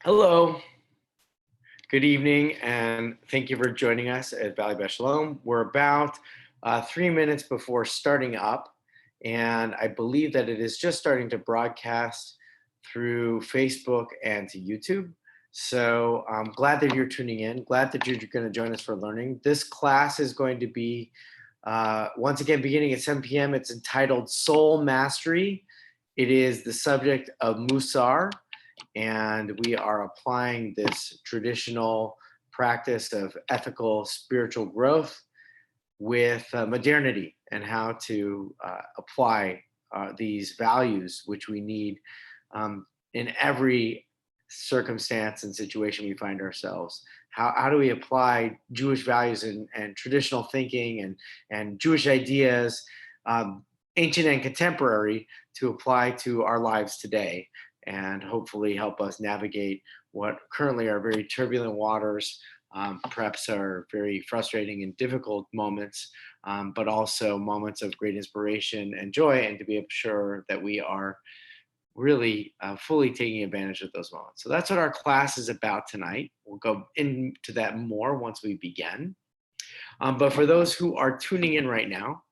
Hello, good evening, and thank you for joining us at Valley Shalom. We're about 3 minutes before starting up, and I believe that it is just starting to broadcast through Facebook and to YouTube. So I'm glad that you're tuning in, glad that you're going to join us for learning. This class is going to be, once again, beginning at 7 p.m. It's entitled Soul Mastery. It is the subject of Mussar, and we are applying this traditional practice of ethical spiritual growth with modernity and how to apply these values which we need in every circumstance and situation we find ourselves. How do we apply Jewish values and traditional thinking and Jewish ideas, ancient and contemporary, to apply to our lives today, and hopefully help us navigate what currently are very turbulent waters, perhaps are very frustrating and difficult moments, but also moments of great inspiration and joy, and to be sure that we are really fully taking advantage of those moments. So that's what our class is about tonight. We'll go into that more once we begin. But for those who are tuning in right now,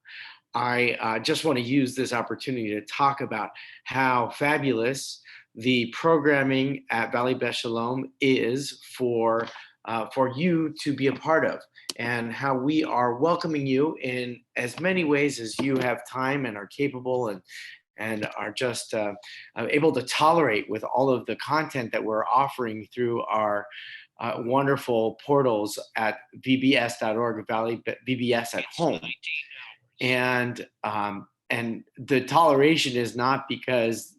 I just want to use this opportunity to talk about how fabulous the programming at Valley Beth Shalom is for you to be a part of, and how we are welcoming you in as many ways as you have time and are capable and are just able to tolerate with all of the content that we're offering through our wonderful portals at vbs.org, Valley VBS at Home. And the toleration is not because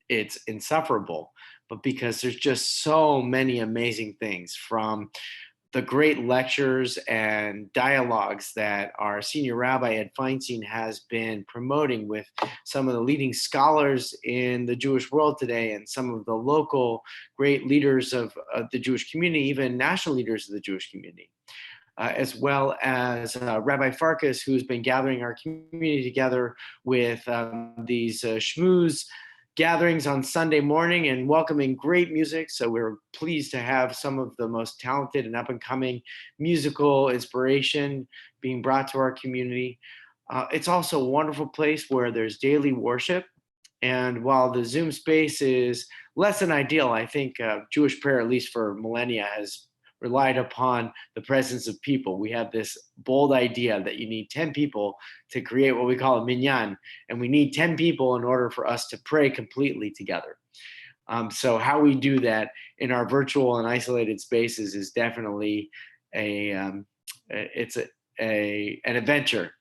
it's insufferable, but because there's just so many amazing things, from the great lectures and dialogues that our senior rabbi Ed Feinstein has been promoting with some of the leading scholars in the Jewish world today, and some of the local great leaders of the Jewish community, even national leaders of the Jewish community. As well as Rabbi Farkas, who's been gathering our community together with these shmooze gatherings on Sunday morning and welcoming great music. So we're pleased to have some of the most talented and up-and-coming musical inspiration being brought to our community. It's also a wonderful place where there's daily worship. And while the Zoom space is less than ideal, I think Jewish prayer, at least for millennia, has relied upon the presence of people. We have this bold idea that you need 10 people to create what we call a minyan, and we need 10 people in order for us to pray completely together. So how we do that in our virtual and isolated spaces is definitely an adventure.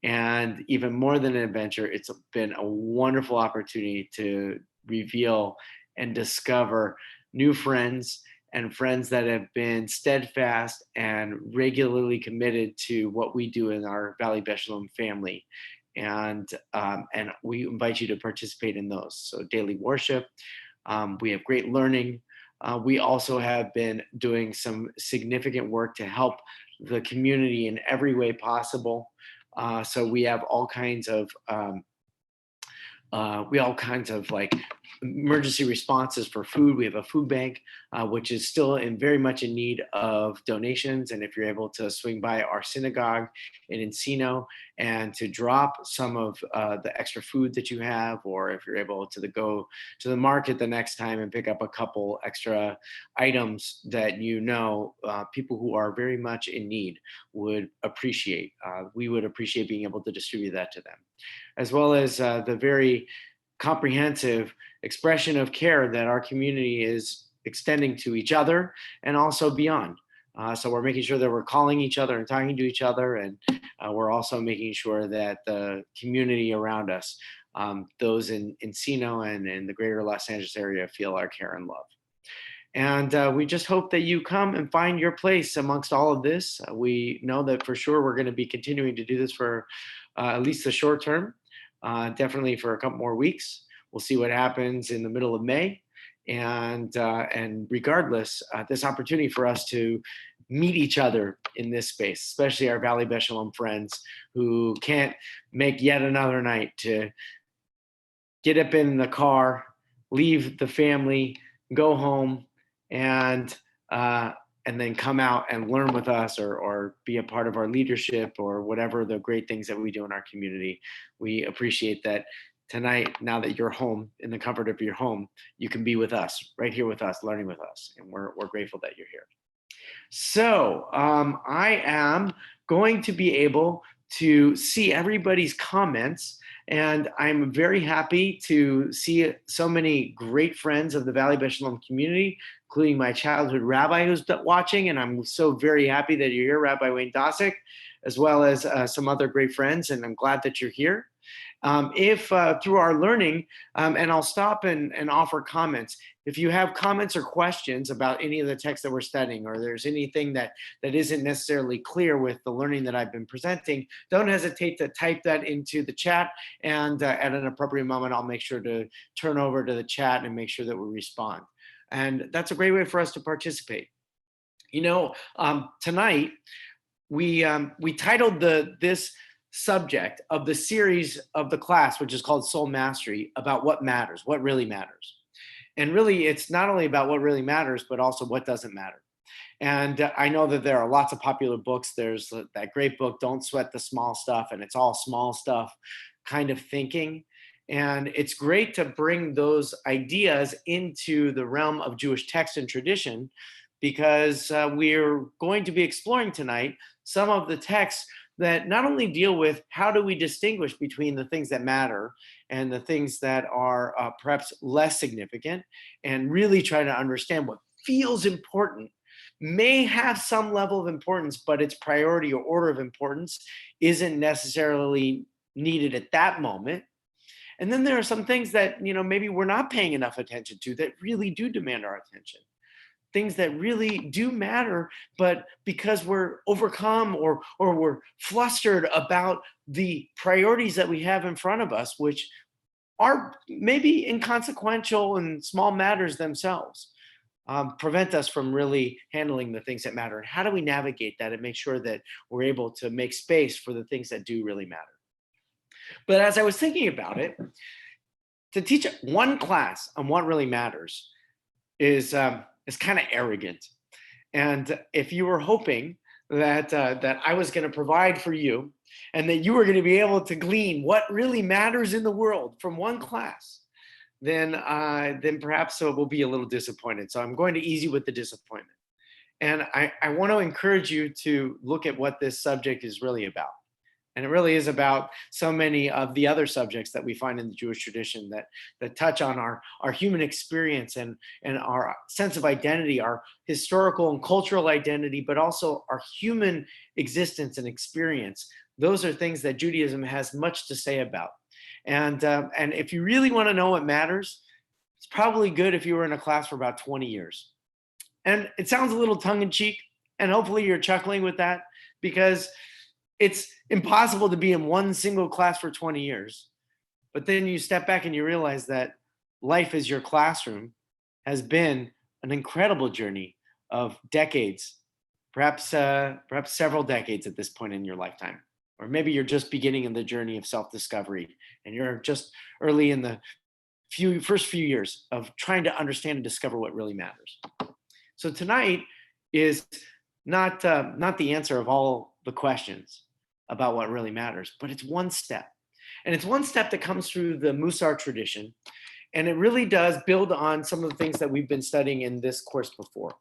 And even more than an adventure, it's been a wonderful opportunity to reveal and discover new friends, and friends that have been steadfast and regularly committed to what we do in our Valley Beth Shalom family. And we invite you to participate in those. So daily worship, we have great learning. We also have been doing some significant work to help the community in every way possible. So we have all kinds of like emergency responses for food. We have a food bank, which is still very much in need of donations. And if you're able to swing by our synagogue in Encino and to drop some of the extra food that you have, or if you're able to go to the market the next time and pick up a couple extra items that people who are very much in need would appreciate. We would appreciate being able to distribute that to them, as well as the very comprehensive expression of care that our community is extending to each other and also beyond. So we're making sure that we're calling each other and talking to each other, and we're also making sure that the community around us, those in Encino and in the greater Los Angeles area, feel our care and love. And we just hope that you come and find your place amongst all of this. We know that for sure we're going to be continuing to do this for at least the short term, definitely for a couple more weeks. We'll see what happens in the middle of May. And regardless, this opportunity for us to meet each other in this space, especially our Valley Beth Shalom friends who can't make yet another night to get up in the car, leave the family, go home, and uh, and then come out and learn with us, or be a part of our leadership, or whatever the great things that we do in our community. We appreciate that tonight, now that you're home in the comfort of your home, you can be with us, right here with us, learning with us. And we're grateful that you're here. So I am going to be able to see everybody's comments, and I'm very happy to see so many great friends of the Valley Beth Shalom community, including my childhood rabbi who's watching, and I'm so very happy that you're here, Rabbi Wayne Dosick, as well as some other great friends, and I'm glad that you're here. If through our learning, and I'll stop and offer comments. If you have comments or questions about any of the text that we're studying, or there's anything that isn't necessarily clear with the learning that I've been presenting, don't hesitate to type that into the chat, and at an appropriate moment, I'll make sure to turn over to the chat and make sure that we respond. And that's a great way for us to participate. Tonight we titled this subject of the series of the class, which is called Soul Mastery, about what matters, what really matters. And really, it's not only about what really matters, but also what doesn't matter. And I know that there are lots of popular books. There's that great book, Don't Sweat the Small Stuff, and it's all small stuff kind of thinking. And it's great to bring those ideas into the realm of Jewish text and tradition, because we're going to be exploring tonight some of the texts that not only deal with how do we distinguish between the things that matter and the things that are perhaps less significant, and really try to understand what feels important, may have some level of importance, but its priority or order of importance isn't necessarily needed at that moment. And then there are some things that maybe we're not paying enough attention to that really do demand our attention. Things that really do matter, but because we're overcome or we're flustered about the priorities that we have in front of us, which are maybe inconsequential and small matters themselves, prevent us from really handling the things that matter. And how do we navigate that and make sure that we're able to make space for the things that do really matter? But as I was thinking about it, to teach one class on what really matters is kind of arrogant. And if you were hoping that I was going to provide for you, and that you were going to be able to glean what really matters in the world from one class, then perhaps we'll be a little disappointed. So I'm going to ease you with the disappointment. And I want to encourage you to look at what this subject is really about. And it really is about so many of the other subjects that we find in the Jewish tradition that touch on our human experience and our sense of identity, our historical and cultural identity, but also our human existence and experience. Those are things that Judaism has much to say about. And if you really want to know what matters, it's probably good if you were in a class for about 20 years. And it sounds a little tongue-in-cheek, and hopefully you're chuckling with that, because it's impossible to be in one single class for 20 years. But then you step back and you realize that life as your classroom has been an incredible journey of decades, perhaps several decades at this point in your lifetime. Or maybe you're just beginning in the journey of self-discovery, and you're just early in the first few years of trying to understand and discover what really matters. So tonight is not the answer of all the questions about what really matters, but it's one step. And it's one step that comes through the Mussar tradition. And it really does build on some of the things that we've been studying in this course before.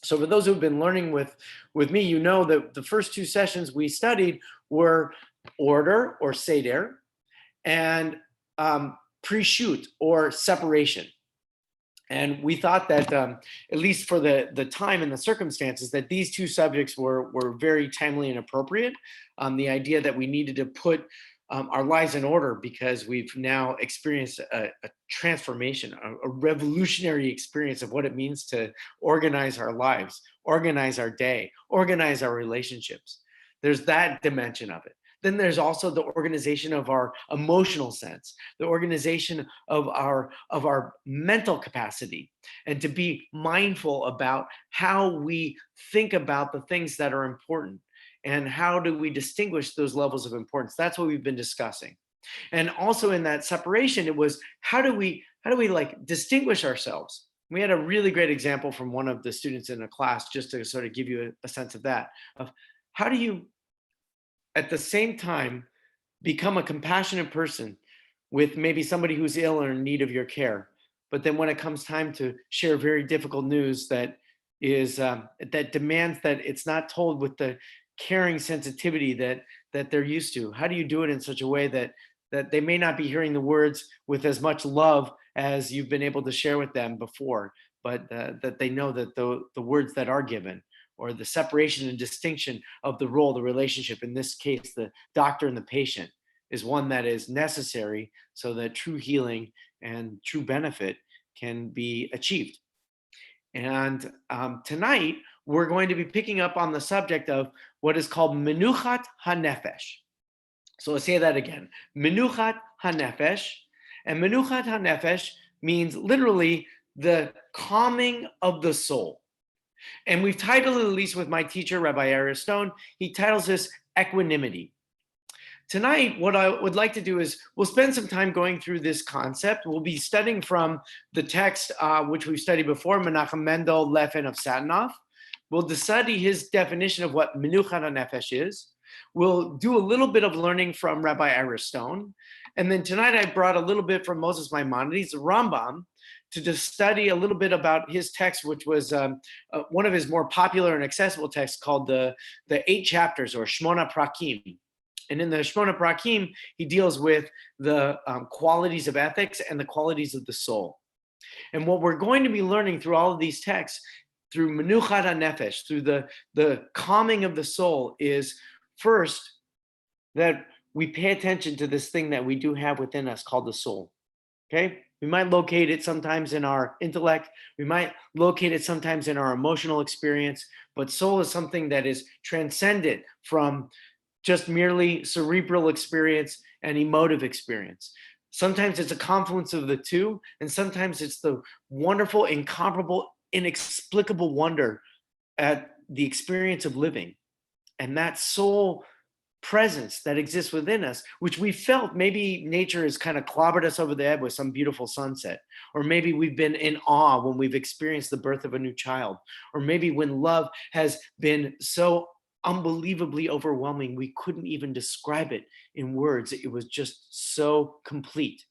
So for those who've been learning with me, you know that the first two sessions we studied were order, or seder, and pre-shoot, or separation. And we thought that, at least for the time and the circumstances, that these two subjects were very timely and appropriate. The idea that we needed to put our lives in order, because we've now experienced a transformation, a revolutionary experience of what it means to organize our lives, organize our day, organize our relationships. There's that dimension of it. Then there's also the organization of our emotional sense, the organization of our mental capacity, and to be mindful about how we think about the things that are important, and how do we distinguish those levels of importance. That's what we've been discussing. And also in that separation, it was how do we like distinguish ourselves We had a really great example from one of the students in a class, just to sort of give you a sense of that, of how do you, at the same time, become a compassionate person with maybe somebody who's ill or in need of your care. But then when it comes time to share very difficult news that is that demands that it's not told with the caring sensitivity that they're used to, how do you do it in such a way that they may not be hearing the words with as much love as you've been able to share with them before, but that they know that the words that are given, or the separation and distinction of the role, the relationship, in this case, the doctor and the patient, is one that is necessary so that true healing and true benefit can be achieved. And tonight, we're going to be picking up on the subject of what is called menuchat hanefesh. So let's say that again, menuchat hanefesh. And menuchat hanefesh means literally the calming of the soul. And we've titled it, at least with my teacher, Rabbi Ari Stone, he titles this equanimity. Tonight, what I would like to do is we'll spend some time going through this concept. We'll be studying from the text, which we've studied before, Menachem Mendel Leffen of Satanov. We'll study his definition of what Menuchat HaNefesh is. We'll do a little bit of learning from Rabbi Ari Stone. And then tonight I brought a little bit from Moses Maimonides, the Rambam, to just study a little bit about his text, which was one of his more popular and accessible texts called the 8 chapters, or Shmona Prakim. And in the Shmona Prakim, he deals with the qualities of ethics and the qualities of the soul. And what we're going to be learning through all of these texts, through Menuchat HaNefesh, through the calming of the soul, is first that we pay attention to this thing that we do have within us called the soul. Okay? We might locate it sometimes in our intellect. We might locate it sometimes in our emotional experience. But soul is something that is transcendent from just merely cerebral experience and emotive experience. Sometimes it's a confluence of the two, and sometimes it's the wonderful, incomparable, inexplicable wonder at the experience of living. And that soul presence that exists within us, which we felt maybe nature has kind of clobbered us over the head with some beautiful sunset, or maybe we've been in awe when we've experienced the birth of a new child, or maybe when love has been so unbelievably overwhelming we couldn't even describe it in words. It was just so complete.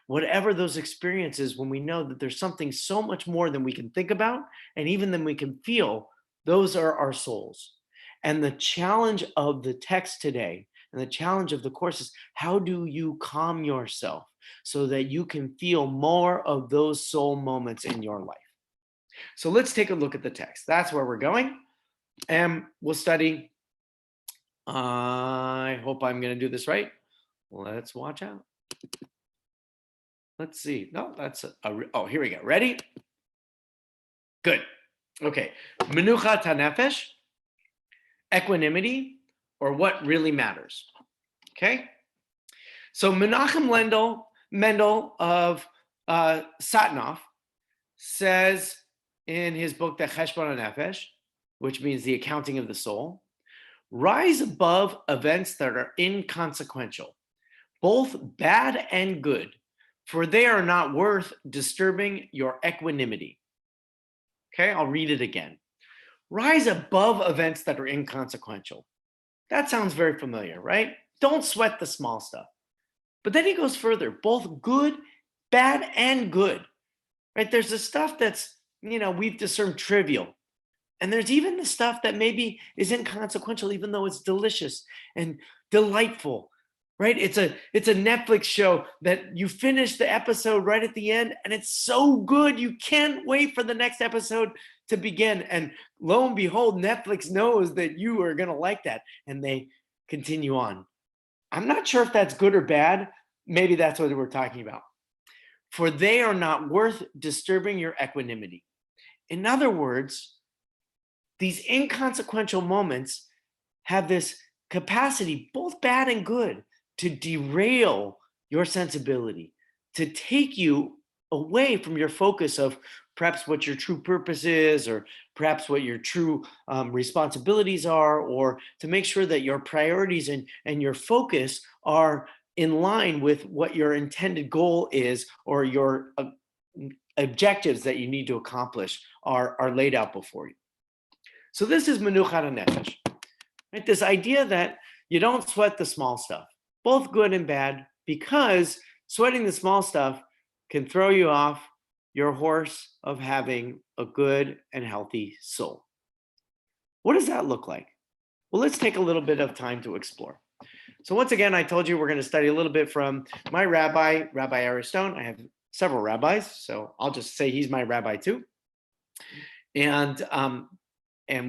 Whatever those experiences, when we know that there's something so much more than we can think about and even than we can feel, those are our souls. And the challenge of the text today, and the challenge of the course, is how do you calm yourself so that you can feel more of those soul moments in your life? So let's take a look at the text. That's where we're going. And we'll study. I hope I'm going to do this right. Let's watch out. Let's see. No, that's oh, here we go. Ready? Good. Okay. Menuchat HaNefesh, equanimity, or what really matters. Okay. So Menachem Mendel of Satanov says in his book, The Cheshbon HaNefesh, which means the accounting of the soul, rise above events that are inconsequential, both bad and good, for they are not worth disturbing your equanimity. Okay, I'll read it again. Rise above events that are inconsequential. That sounds very familiar, right? Don't sweat the small stuff. But then he goes further, both good, bad, and good, right? There's the stuff that's, we've discerned trivial. And there's even the stuff that maybe is inconsequential, even though it's delicious and delightful, right? It's a Netflix show that you finish the episode right at the end, and it's so good, you can't wait for the next episode to begin. And lo and behold, Netflix knows that you are going to like that, and they continue on. I'm not sure if that's good or bad. Maybe that's what we're talking about. For they are not worth disturbing your equanimity. In other words, these inconsequential moments have this capacity, both bad and good, to derail your sensibility, to take you away from your focus of perhaps what your true purpose is, or perhaps what your true responsibilities are, or to make sure that your priorities and your focus are in line with what your intended goal is, or your objectives that you need to accomplish are laid out before you. So this is menuchat hanefesh, right? This idea that you don't sweat the small stuff, both good and bad, because sweating the small stuff can throw you off your horse of having a good and healthy soul. What does that look like? Well, let's take a little bit of time to explore. So once again, I told you we're going to study a little bit from my rabbi, Rabbi Aristone. I have several rabbis, so I'll just say he's my rabbi too. And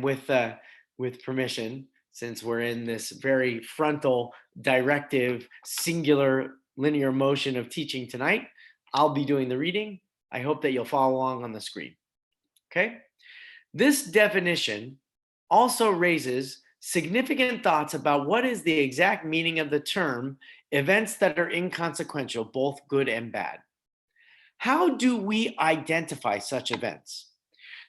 with permission, since we're in this very frontal, directive, singular, linear motion of teaching tonight, I'll be doing the reading. I hope that you'll follow along on the screen. Okay? This definition also raises significant thoughts about what is the exact meaning of the term events that are inconsequential, both good and bad. How do we identify such events?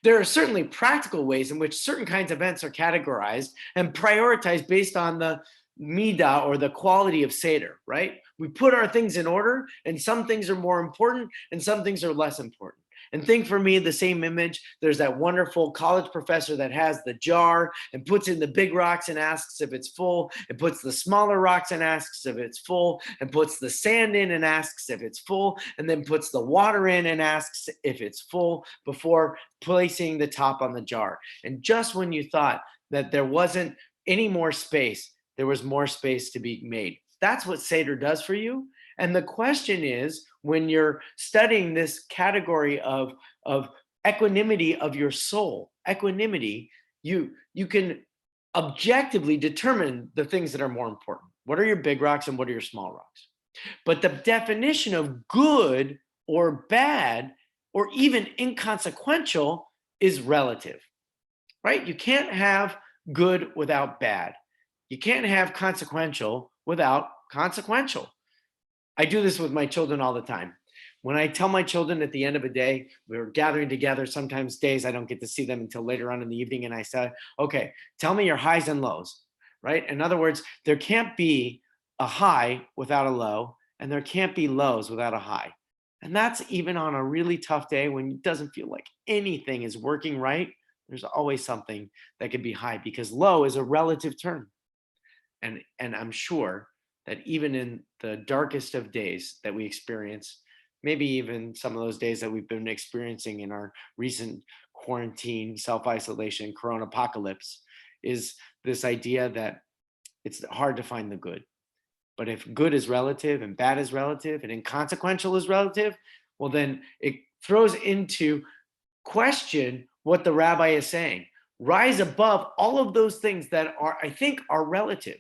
There are certainly practical ways in which certain kinds of events are categorized and prioritized based on the midah, or the quality of seder, right? We put our things in order, and some things are more important and some things are less important. And think for me, the same image, there's that wonderful college professor that has the jar and puts in the big rocks and asks if it's full, and puts the smaller rocks and asks if it's full, and puts the sand in and asks if it's full, and then puts the water in and asks if it's full before placing the top on the jar. And just when you thought that there wasn't any more space, there was more space to be made. That's what Seder does for you. And the question is, when you're studying this category of equanimity of your soul, equanimity, you can objectively determine the things that are more important. What are your big rocks and what are your small rocks? But the definition of good or bad or even inconsequential is relative, right? You can't have good without bad. You can't have consequential without consequential. I do this with my children all the time. When I tell my children at the end of a day, we're gathering together, sometimes days I don't get to see them until later on in the evening, and I say, okay, tell me your highs and lows, right? In other words, there can't be a high without a low, and there can't be lows without a high. And that's even on a really tough day when it doesn't feel like anything is working right. There's always something that can be high, because low is a relative term. And I'm sure that even in the darkest of days that we experience, maybe even some of those days that we've been experiencing in our recent quarantine, self-isolation, corona apocalypse, is this idea that it's hard to find the good. But if good is relative and bad is relative and inconsequential is relative, well, then it throws into question what the rabbi is saying. Rise above all of those things that are, I think, are relative.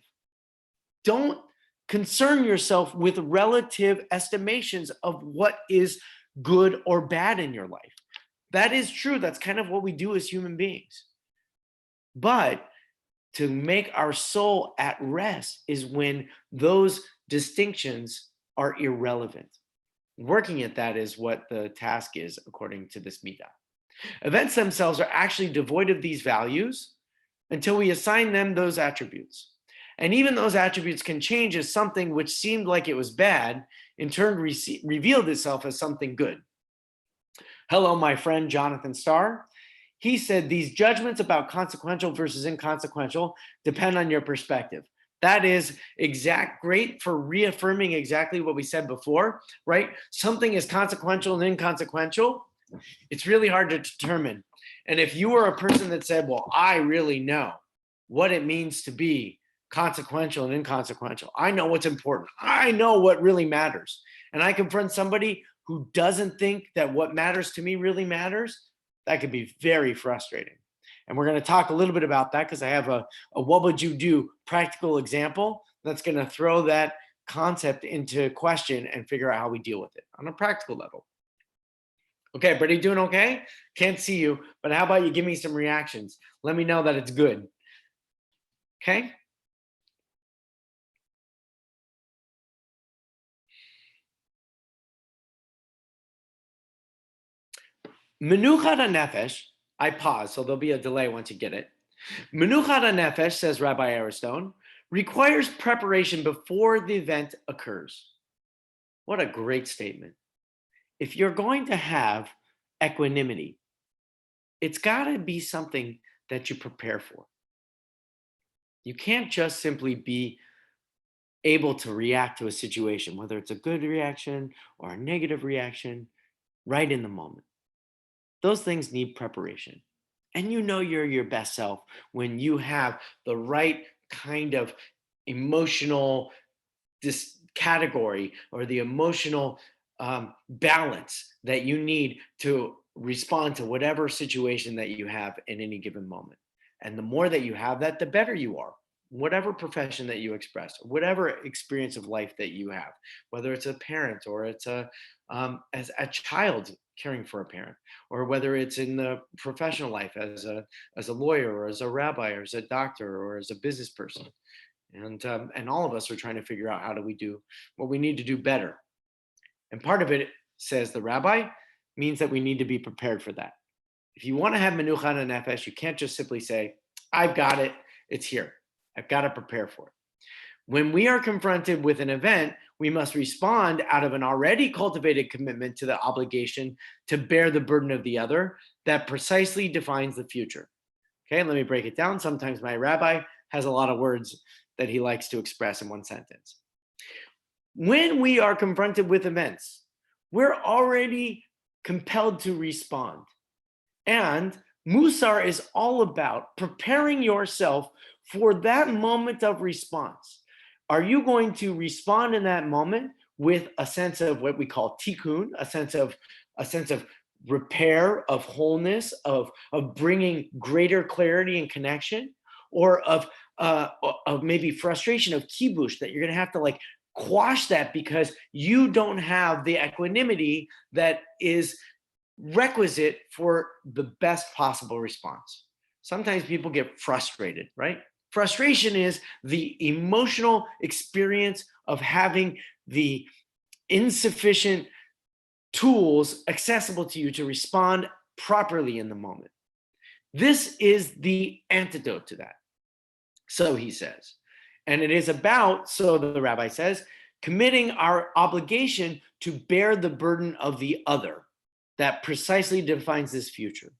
Don't concern yourself with relative estimations of what is good or bad in your life. That is true. That's kind of what we do as human beings. But to make our soul at rest is when those distinctions are irrelevant. Working at that is what the task is, according to this midah. Events themselves are actually devoid of these values until we assign them those attributes. And even those attributes can change as something which seemed like it was bad, in turn revealed itself as something good. Hello, my friend Jonathan Starr. He said these judgments about consequential versus inconsequential depend on your perspective. That is great for reaffirming exactly what we said before, right? Something is consequential and inconsequential. It's really hard to determine. And if you were a person that said, well, I really know what it means to be consequential and inconsequential. I know what's important. I know what really matters. And I confront somebody who doesn't think that what matters to me really matters. That could be very frustrating. And we're going to talk a little bit about that, because I have a what would you do practical example that's going to throw that concept into question and figure out how we deal with it on a practical level. Okay, everybody doing okay? Can't see you, but how about you give me some reactions? Let me know that it's good. Okay? Menuchat hanefesh, I pause, so there'll be a delay once you get it. Menuchat hanefesh, says Rabbi Aristone, requires preparation before the event occurs. What a great statement. If you're going to have equanimity. It's got to be something that you prepare for. You can't just simply be able to react to a situation, whether it's a good reaction or a negative reaction, right in the moment. Those things need preparation. And you know you're your best self when you have the right kind of emotional this category or the emotional balance that you need to respond to whatever situation that you have in any given moment. And the more that you have that, the better you are. Whatever profession that you express, whatever experience of life that you have, whether it's a parent or it's as a child caring for a parent, or whether it's in the professional life as a lawyer or as a rabbi or as a doctor or as a business person, and all of us are trying to figure out how do we do what we need to do better. And part of it, says the rabbi, means that we need to be prepared for that. If you want to have menucha and nefesh, you can't just simply say, I've got it, it's here. I've got to prepare for it. When we are confronted with an event, we must respond out of an already cultivated commitment to the obligation to bear the burden of the other that precisely defines the future. Okay, let me break it down. Sometimes my rabbi has a lot of words that he likes to express in one sentence. When we are confronted with events, we're already compelled to respond. And Mussar is all about preparing yourself for that moment of response. Are you going to respond in that moment with a sense of what we call tikkun, a sense of repair, of wholeness, of bringing greater clarity and connection, or of maybe frustration, of kibush, that you're going to have to like quash that because you don't have the equanimity that is requisite for the best possible response. Sometimes people get frustrated, right? Frustration is the emotional experience of having the insufficient tools accessible to you to respond properly in the moment. This is the antidote to that. So he says, and it is about, so the rabbi says, committing our obligation to bear the burden of the other that precisely defines this future.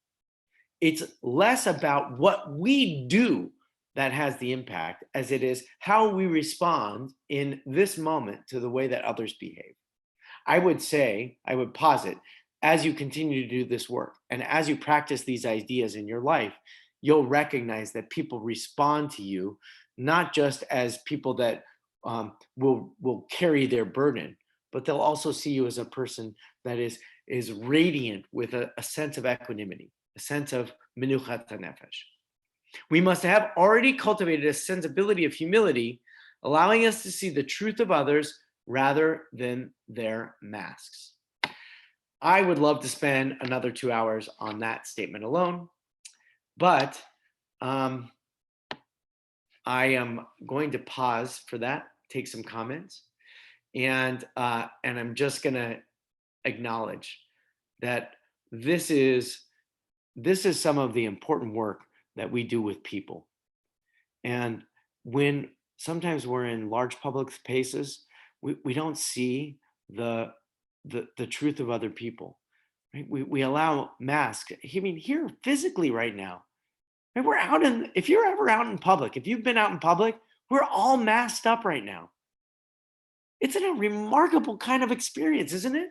It's less about what we do that has the impact as it is how we respond in this moment to the way that others behave. I would posit, as you continue to do this work and as you practice these ideas in your life, you'll recognize that people respond to you not just as people that will carry their burden, but they'll also see you as a person that is radiant with a sense of equanimity, a sense of menuchat nefesh. We must have already cultivated a sensibility of humility, allowing us to see the truth of others rather than their masks. I would love to spend another 2 hours on that statement alone, but I am going to pause for that, take some comments, and I'm just going to acknowledge that this is some of the important work that we do with people. And when sometimes we're in large public spaces, we don't see the truth of other people, right? We allow masks. I mean, here physically right now, right? We're out if you're ever out in public, if you've been out in public, we're all masked up right now. It's a remarkable kind of experience, isn't it?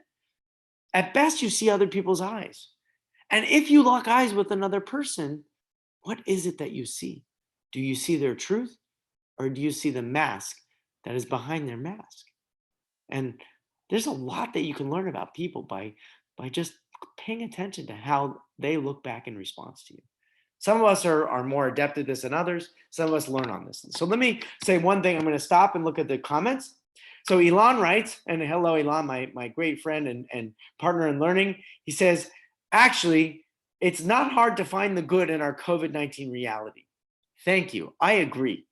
At best, you see other people's eyes. And if you lock eyes with another person, what is it that you see? Do you see their truth, or do you see the mask that is behind their mask? And there's a lot that you can learn about people by just paying attention to how they look back in response to you. Some of us are more adept at this than others. Some of us learn on this. So let me say one thing. I'm going to stop and look at the comments. So Elon writes, and hello, Elon, my great friend and partner in learning. He says, actually, it's not hard to find the good in our COVID-19 reality. Thank you. I agree.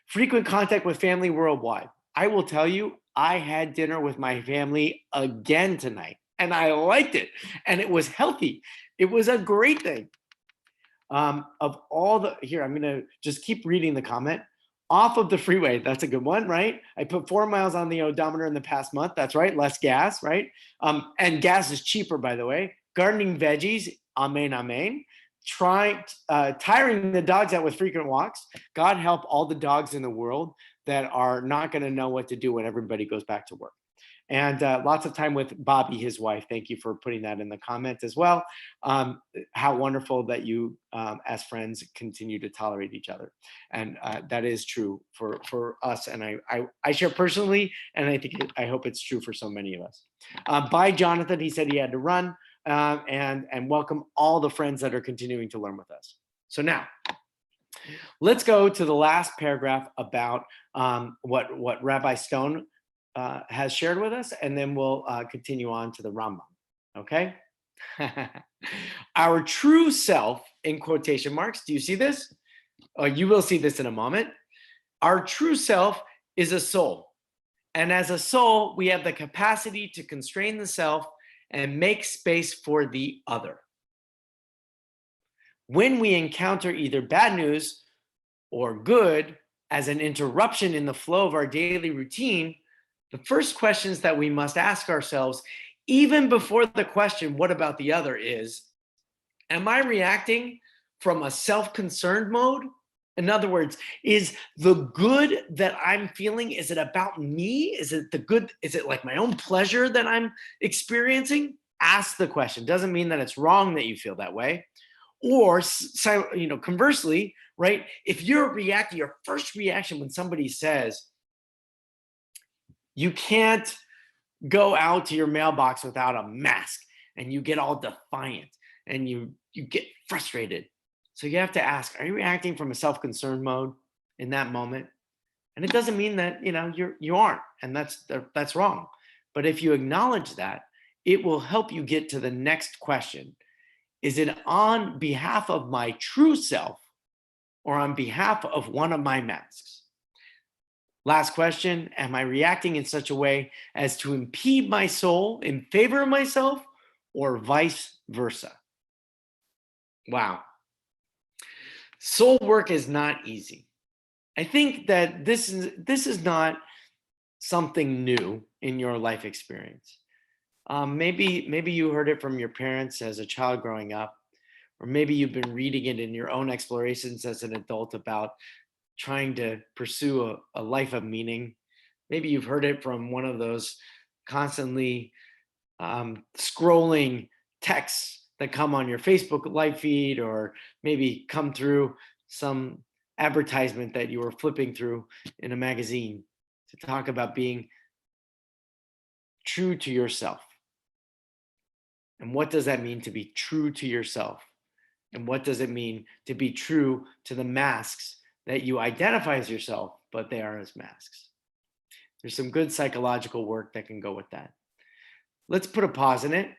Frequent contact with family worldwide. I will tell you, I had dinner with my family again tonight, and I liked it, and it was healthy. It was a great thing. Of all the, here, I'm going to just keep reading the comment. Off of the freeway, that's a good one, right? I put 4 miles on the odometer in the past month. That's right, less gas, right? And gas is cheaper, by the way. gardening veggies, amen, amen. Tiring the dogs out with frequent walks. God help all the dogs in the world that are not going to know what to do when everybody goes back to work. And lots of time with Bobby, his wife. Thank you for putting that in the comments as well. How wonderful that you, as friends, continue to tolerate each other. And that is true for us. And I share personally, and I hope it's true for so many of us. Bye, Jonathan. He said he had to run. And welcome all the friends that are continuing to learn with us. So now, let's go to the last paragraph about what Rabbi Stone has shared with us, and then we'll continue on to the Rambam, okay? Our true self, in quotation marks, do you see this? You will see this in a moment. Our true self is a soul. And as a soul, we have the capacity to constrain the self and make space for the other. When we encounter either bad news or good as an interruption in the flow of our daily routine, the first questions that we must ask ourselves, even before the question, what about the other, is, am I reacting from a self-concerned mode? In other words, is the good that I'm feeling, is it about me? Is it the good? Is it like my own pleasure that I'm experiencing? Ask the question. Doesn't mean that it's wrong that you feel that way. Or, conversely, right? If you're reacting, your first reaction when somebody says, you can't go out to your mailbox without a mask, and you get all defiant and you get frustrated. So you have to ask, are you reacting from a self-concerned mode in that moment? And it doesn't mean that, you aren't, and that's wrong. But if you acknowledge that, it will help you get to the next question. Is it on behalf of my true self or on behalf of one of my masks? Last question, am I reacting in such a way as to impede my soul in favor of myself, or vice versa? Wow. Soul work is not easy. I think that this is not something new in your life experience. Maybe you heard it from your parents as a child growing up, or maybe you've been reading it in your own explorations as an adult about trying to pursue a life of meaning. Maybe you've heard it from one of those constantly scrolling texts that come on your Facebook live feed, or maybe come through some advertisement that you were flipping through in a magazine, to talk about being true to yourself. And what does that mean to be true to yourself? And what does it mean to be true to the masks that you identify as yourself, but they are as masks? There's some good psychological work that can go with that. Let's put a pause in it.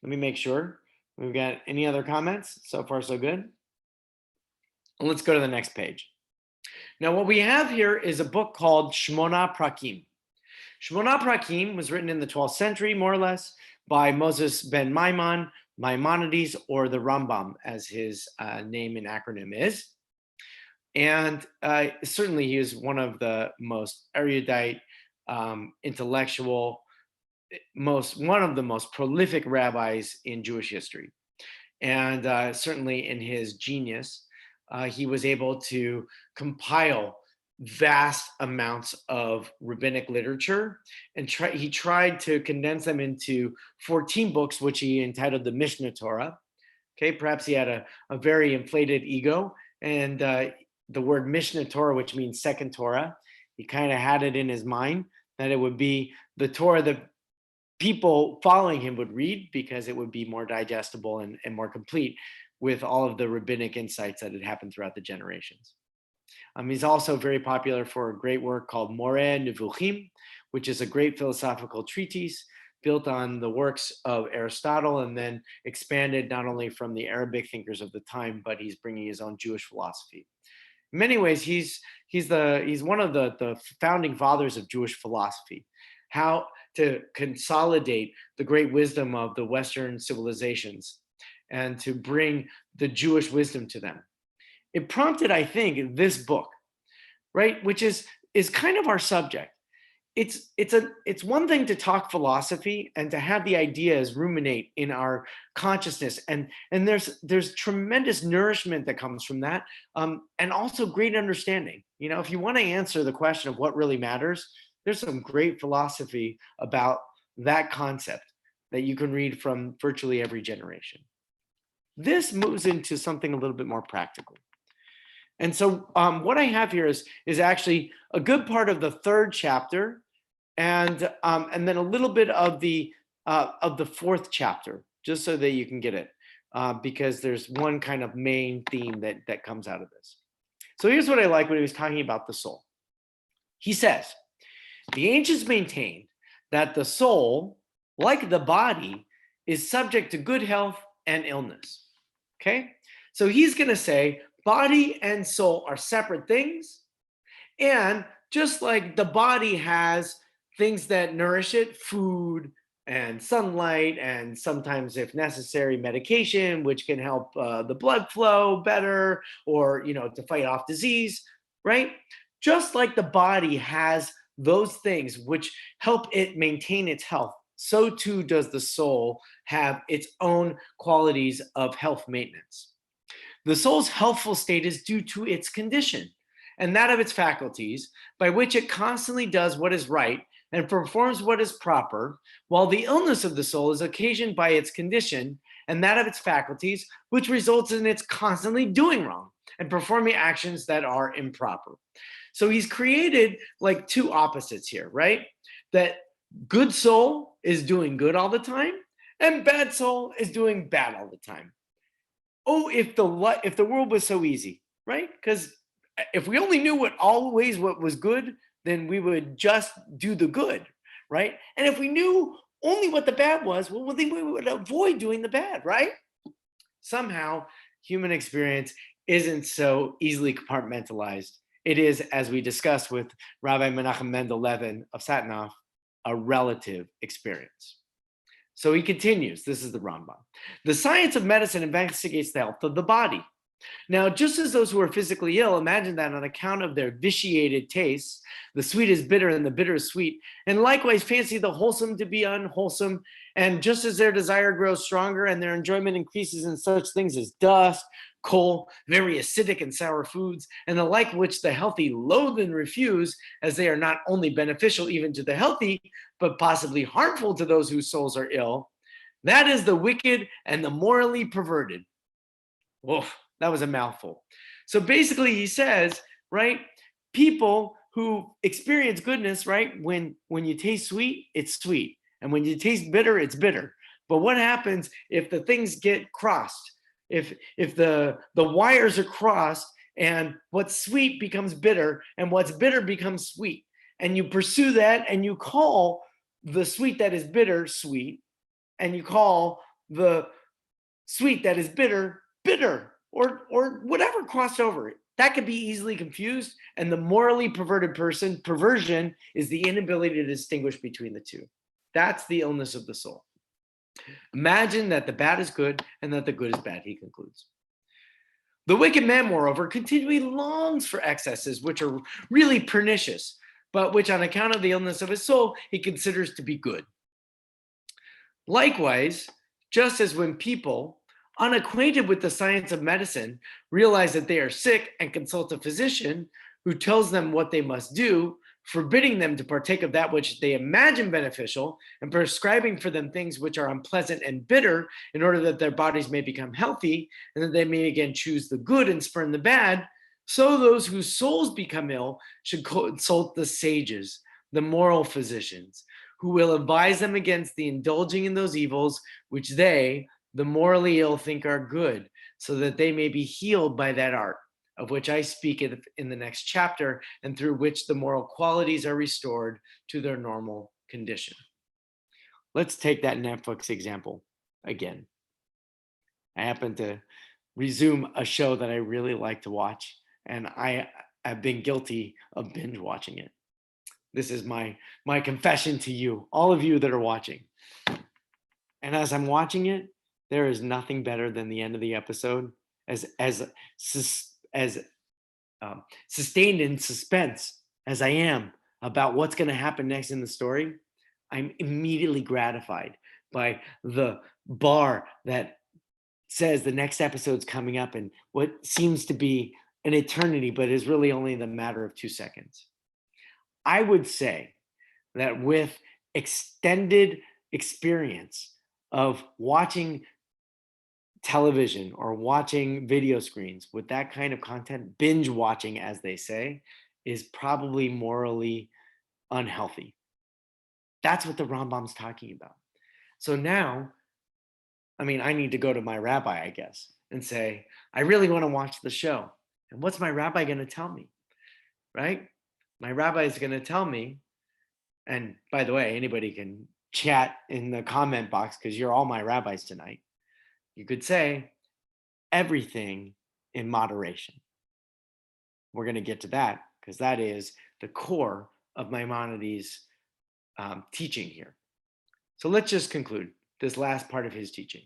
Let me make sure we've got any other comments. So far, so good. And let's go to the next page. Now, what we have here is a book called Shmona Prakim. Shmona Prakim was written in the 12th century, more or less, by Moses ben Maimonides, or the Rambam, as his name and acronym is. And certainly he is one of the most erudite, intellectual, one of the most prolific rabbis in Jewish history. And certainly in his genius, he was able to compile vast amounts of rabbinic literature, and he tried to condense them into 14 books, which he entitled the Mishnah Torah. Okay, perhaps he had a very inflated ego, and the word Mishnah Torah, which means second Torah, he kind of had it in his mind that it would be the Torah that people following him would read, because it would be more digestible and more complete with all of the rabbinic insights that had happened throughout the generations. He's also very popular for a great work called More Nevuchim, which is a great philosophical treatise built on the works of Aristotle, and then expanded not only from the Arabic thinkers of the time, but he's bringing his own Jewish philosophy. In many ways, he's one of the founding fathers of Jewish philosophy. How to consolidate the great wisdom of the Western civilizations and to bring the Jewish wisdom to them. It prompted, I think, this book, right, which is kind of our subject. it's one thing to talk philosophy and to have the ideas ruminate in our consciousness, and there's tremendous nourishment that comes from that, and also great understanding. If you want to answer the question of what really matters, there's some great philosophy about that concept that you can read from virtually every generation. This moves into something a little bit more practical. And so what I have here is actually a good part of the third chapter, and then a little bit of the fourth chapter, just so that you can get it, because there's one kind of main theme that comes out of this. So here's what I like when he was talking about the soul. He says, the ancients maintained that the soul, like the body, is subject to good health and illness. Okay? So he's going to say body and soul are separate things. And just like the body has things that nourish it, food and sunlight, and sometimes, if necessary, medication, which can help the blood flow better, or to fight off disease, right? Just like the body has those things which help it maintain its health, so too does the soul have its own qualities of health maintenance. The soul's healthful state is due to its condition and that of its faculties, by which it constantly does what is right and performs what is proper, while the illness of the soul is occasioned by its condition and that of its faculties, which results in its constantly doing wrong and performing actions that are improper. So he's created like two opposites here, right? That good soul is doing good all the time, and bad soul is doing bad all the time. Oh, if the world was so easy, right? Because if we only knew what was good, then we would just do the good, right? And if we knew only what the bad was, well, then we would avoid doing the bad, right? Somehow, human experience isn't so easily compartmentalized. It is, as we discussed with Rabbi Menachem Mendel Levin of Satnov, a relative experience. So he continues, this is the Rambam. The science of medicine investigates the health of the body. Now, just as those who are physically ill imagine that on account of their vitiated tastes, the sweet is bitter and the bitter is sweet, and likewise fancy the wholesome to be unwholesome, and just as their desire grows stronger and their enjoyment increases in such things as dust, coal, very acidic and sour foods, and the like which the healthy loathe and refuse, as they are not only beneficial even to the healthy, but possibly harmful to those whose souls are ill, that is the wicked and the morally perverted. Whoa, that was a mouthful. So basically he says, right, people who experience goodness, right, when you taste sweet, it's sweet. And when you taste bitter, it's bitter. But what happens if the things get crossed? If the wires are crossed and what's sweet becomes bitter and what's bitter becomes sweet, and you pursue that and you call the sweet that is bitter sweet, and you call the sweet that is bitter bitter, or whatever crossed over it, that could be easily confused. And the morally perverted person, perversion is the inability to distinguish between the two. That's the illness of the soul. Imagine that the bad is good and that the good is bad, he concludes. The wicked man, moreover, continually longs for excesses which are really pernicious, but which on account of the illness of his soul, he considers to be good. Likewise, just as when people unacquainted with the science of medicine realize that they are sick and consult a physician who tells them what they must do, forbidding them to partake of that which they imagine beneficial and prescribing for them things which are unpleasant and bitter in order that their bodies may become healthy and that they may again choose the good and spurn the bad, so those whose souls become ill should consult the sages, the moral physicians, who will advise them against the indulging in those evils which they, the morally ill, think are good, so that they may be healed by that art, of which I speak in the next chapter, and through which the moral qualities are restored to their normal condition. Let's take that Netflix example again. I happen to resume a show that I really like to watch, and I have been guilty of binge watching it. This is my confession to you, all of you that are watching. And as I'm watching it, there is nothing better than the end of the episode, as sustained in suspense as I am about what's going to happen next in the story, I'm immediately gratified by the bar that says the next episode's coming up and what seems to be an eternity, but is really only the matter of 2 seconds. I would say that with extended experience of watching television or watching video screens with that kind of content, binge watching, as they say, is probably morally unhealthy. That's what the Rambam's talking about. So now, I mean, I need to go to my rabbi, I guess, and say, I really want to watch the show. And what's my rabbi going to tell me? Right? My rabbi is going to tell me, and by the way, anybody can chat in the comment box because you're all my rabbis tonight. You could say everything in moderation. We're going to get to that because that is the core of Maimonides' teaching here. So let's just conclude this last part of his teaching.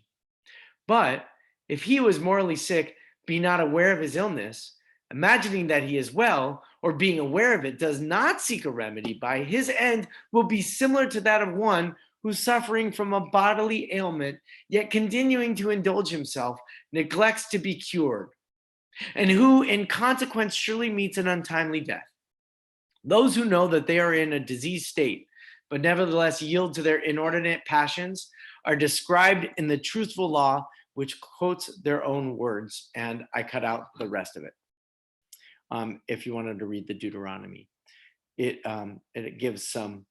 But if he was morally sick, be not aware of his illness, imagining that he is well, or being aware of it, does not seek a remedy, by his end will be similar to that of one who's suffering from a bodily ailment, yet continuing to indulge himself, neglects to be cured, and who in consequence surely meets an untimely death. Those who know that they are in a diseased state, but nevertheless yield to their inordinate passions, are described in the truthful law, which quotes their own words, and I cut out the rest of it. If you wanted to read the Deuteronomy, it gives some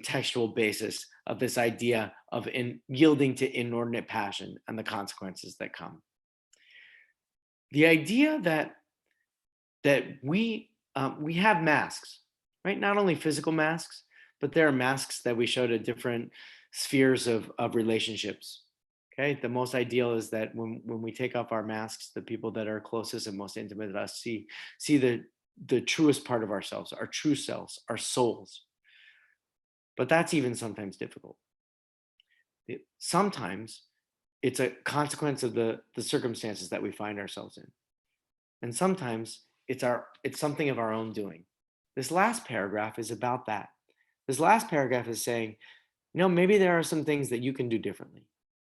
textual basis of this idea of yielding to inordinate passion and the consequences that come. The idea that we have masks, right? Not only physical masks, but there are masks that we show to different spheres of relationships. Okay, the most ideal is that when we take off our masks, the people that are closest and most intimate with us see the truest part of ourselves, our true selves, our souls. But that's even sometimes difficult. Sometimes it's a consequence of the circumstances that we find ourselves in. And sometimes it's something of our own doing. This last paragraph is about that. This last paragraph is saying, maybe there are some things that you can do differently.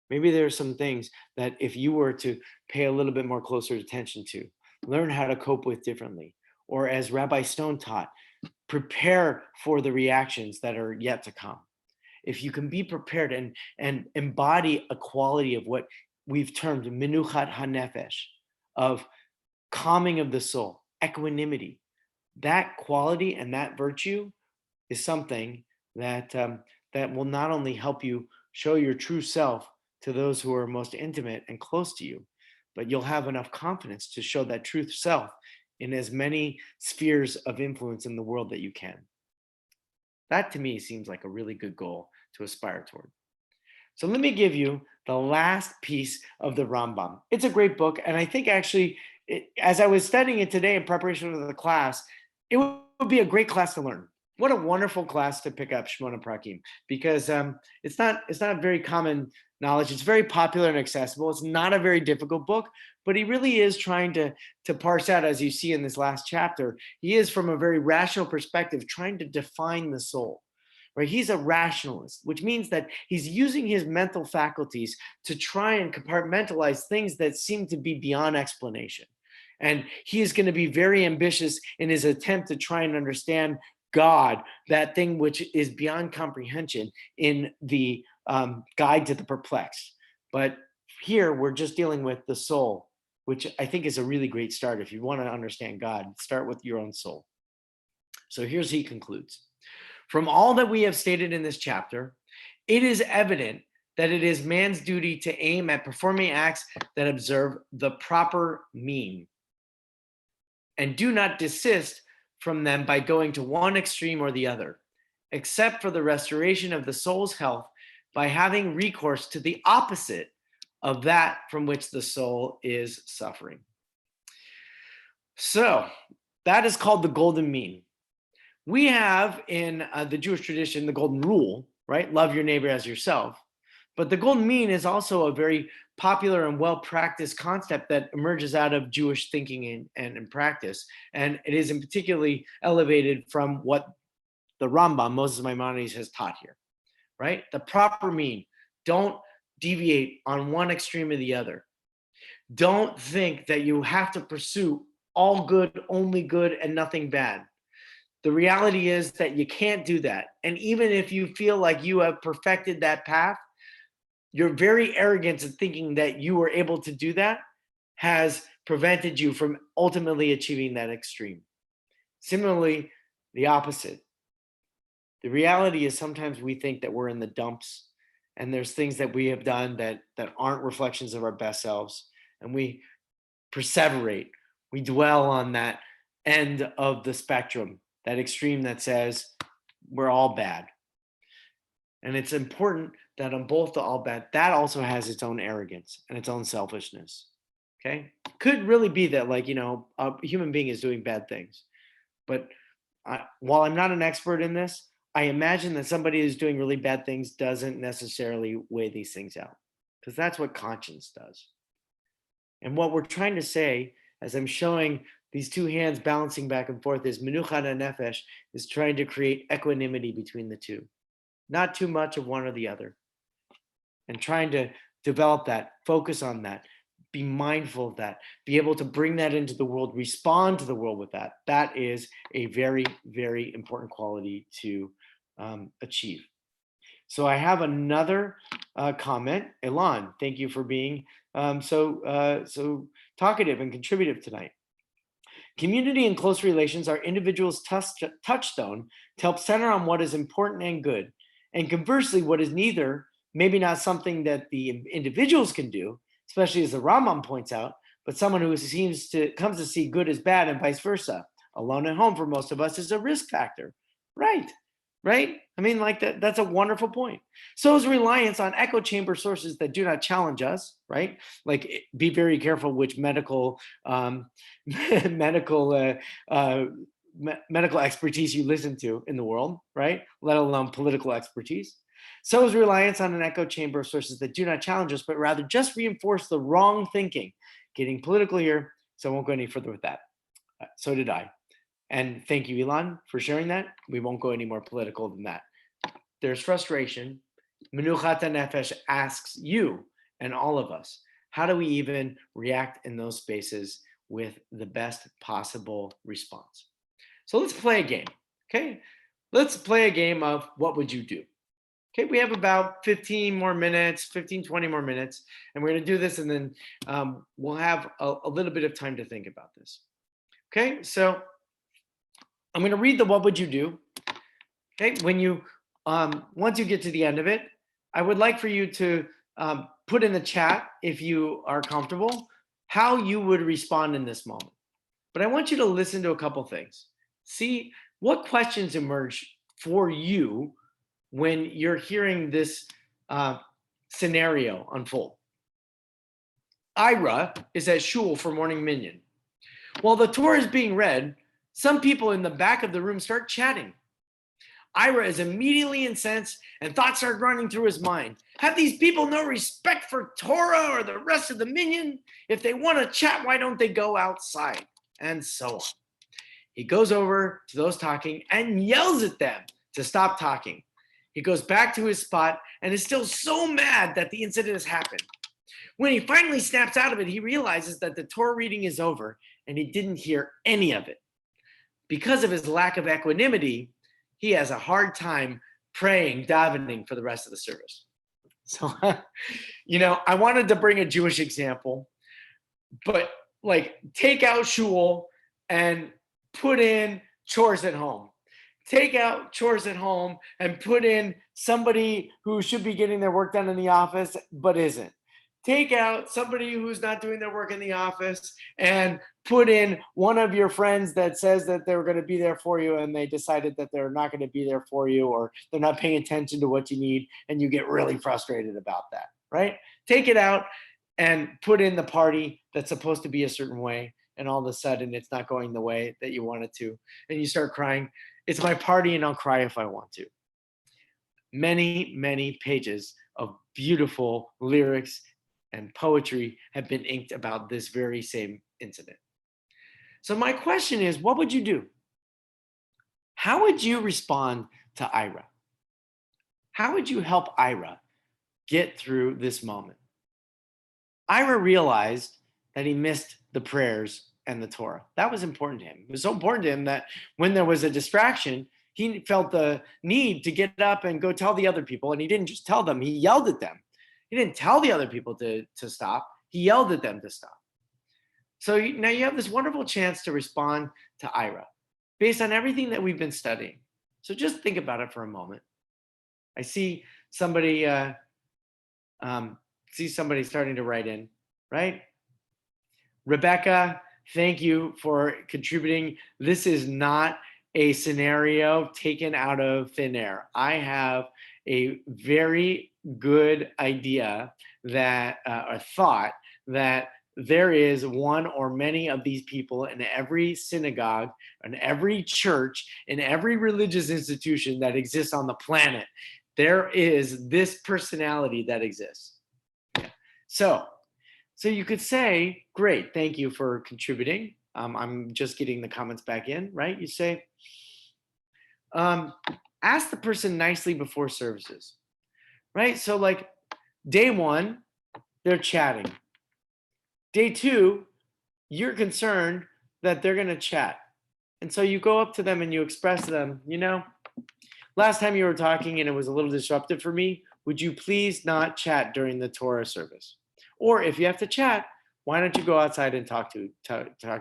Maybe there are some things that if you were to pay a little bit more closer attention to, learn how to cope with differently, or as Rabbi Stone taught, prepare for the reactions that are yet to come. If you can be prepared and embody a quality of what we've termed menuchat hanefesh, of calming of the soul, equanimity, that quality and that virtue is something that will not only help you show your true self to those who are most intimate and close to you, but you'll have enough confidence to show that truth self in as many spheres of influence in the world that you can. That to me seems like a really good goal to aspire toward. So let me give you the last piece of the Rambam. It's a great book, and I think actually, as I was studying it today in preparation for the class, it would be a great class to learn. What a wonderful class to pick up Shmona Prakim, because it's not very common knowledge. It's very popular and accessible. It's not a very difficult book, but he really is trying to parse out, as you see in this last chapter, he is from a very rational perspective trying to define the soul. Right? He's a rationalist, which means that he's using his mental faculties to try and compartmentalize things that seem to be beyond explanation. And he is going to be very ambitious in his attempt to try and understand God, that thing which is beyond comprehension, in the Guide to the Perplexed. But here we're just dealing with the soul, which I think is a really great start. If you want to understand God, start with your own soul. So here's he concludes. From all that we have stated in this chapter, it is evident that it is man's duty to aim at performing acts that observe the proper mean, and do not desist from them by going to one extreme or the other, except for the restoration of the soul's health by having recourse to the opposite of that from which the soul is suffering. So that is called the golden mean. We have in the Jewish tradition the golden rule, right? Love your neighbor as yourself. But the golden mean is also a very popular and well-practiced concept that emerges out of Jewish thinking and practice. And it is in particularly elevated from what the Rambam, Moses Maimonides, has taught here, right? The proper mean. Don't deviate on one extreme or the other. Don't think that you have to pursue all good, only good, and nothing bad. The reality is that you can't do that. And even if you feel like you have perfected that path, your very arrogance in thinking that you were able to do that has prevented you from ultimately achieving that extreme. Similarly, the opposite. The reality is sometimes we think that we're in the dumps and there's things that we have done that aren't reflections of our best selves. And we perseverate. We dwell on that end of the spectrum, that extreme that says we're all bad. And it's important that on both the all bad, that also has its own arrogance and its own selfishness. Okay. Could really be that, like, a human being is doing bad things. But while I'm not an expert in this, I imagine that somebody who's doing really bad things doesn't necessarily weigh these things out, because that's what conscience does. And what we're trying to say, as I'm showing these two hands balancing back and forth, is menucha nefesh is trying to create equanimity between the two, not too much of one or the other, and trying to develop that, focus on that, be mindful of that, be able to bring that into the world, respond to the world with that. That is a very, very important quality to achieve. So I have another comment. Elan, thank you for being so talkative and contributive tonight. Community and close relations are individuals' touchstone to help center on what is important and good. And conversely, what is neither, maybe not something that the individuals can do, especially as the Rambam points out, but someone who comes to see good as bad and vice versa. Alone at home for most of us is a risk factor. Right? I mean, like that's a wonderful point. So is reliance on echo chamber sources that do not challenge us, right? Like, be very careful which medical expertise you listen to in the world, right? Let alone political expertise. So is reliance on an echo chamber of sources that do not challenge us, but rather just reinforce the wrong thinking. Getting political here, so I won't go any further with that. So did I. And thank you, Elon, for sharing that. We won't go any more political than that. There's frustration. Menuchat Nefesh asks you and all of us, how do we even react in those spaces with the best possible response? So let's play a game, okay? Let's play a game of what would you do? Okay, we have about 15, 20 more minutes, and we're gonna do this, and then we'll have a little bit of time to think about this. Okay, so I'm gonna read the what would you do. Okay, when you, once you get to the end of it, I would like for you to put in the chat, if you are comfortable, how you would respond in this moment. But I want you to listen to a couple things. See what questions emerge for you when you're hearing this scenario unfold. Ira is at shul for morning minyan. While the Torah is being read, some people in the back of the room start chatting. Ira is immediately incensed and thoughts start running through his mind. Have these people no respect for Torah or the rest of the minyan? If they want to chat, why don't they go outside? And so on. He goes over to those talking and yells at them to stop talking. He goes back to his spot and is still so mad that the incident has happened. When he finally snaps out of it, he realizes that the Torah reading is over and he didn't hear any of it. Because of his lack of equanimity, he has a hard time praying, davening for the rest of the service. So, I wanted to bring a Jewish example, but like, take out shul and put in chores at home. Take out chores at home and put in somebody who should be getting their work done in the office but isn't. Take out somebody who's not doing their work in the office and put in one of your friends that says that they're going to be there for you and they decided that they're not going to be there for you, or they're not paying attention to what you need, and you get really frustrated about that, right? Take it out and put in the party that's supposed to be a certain way, and all of a sudden it's not going the way that you want it to, and you start crying. It's my party and I'll cry if I want to. Many, many pages of beautiful lyrics and poetry have been inked about this very same incident. So my question is, what would you do? How would you respond to Ira? How would you help Ira get through this moment? Ira realized that he missed the prayers and the Torah. That was important to him. It was so important to him that when there was a distraction, he felt the need to get up and go tell the other people. And he didn't just tell them, he yelled at them. He didn't tell the other people to stop, he yelled at them to stop. So now you have this wonderful chance to respond to Ira based on everything that we've been studying. So just think about it for a moment. I see somebody starting to write in, right? Rebecca, thank you for contributing. This is not a scenario taken out of thin air. I have a very good idea that, a thought that there is one or many of these people in every synagogue, in every church, in every religious institution that exists on the planet. There is this personality that exists. So you could say, great, thank you for contributing. I'm just getting the comments back in, right? You say, ask the person nicely before services, right? So like day one, they're chatting. Day two, you're concerned that they're gonna chat. And so you go up to them and you express to them, last time you were talking and it was a little disruptive for me, would you please not chat during the Torah service? Or if you have to chat, why don't you go outside and talk to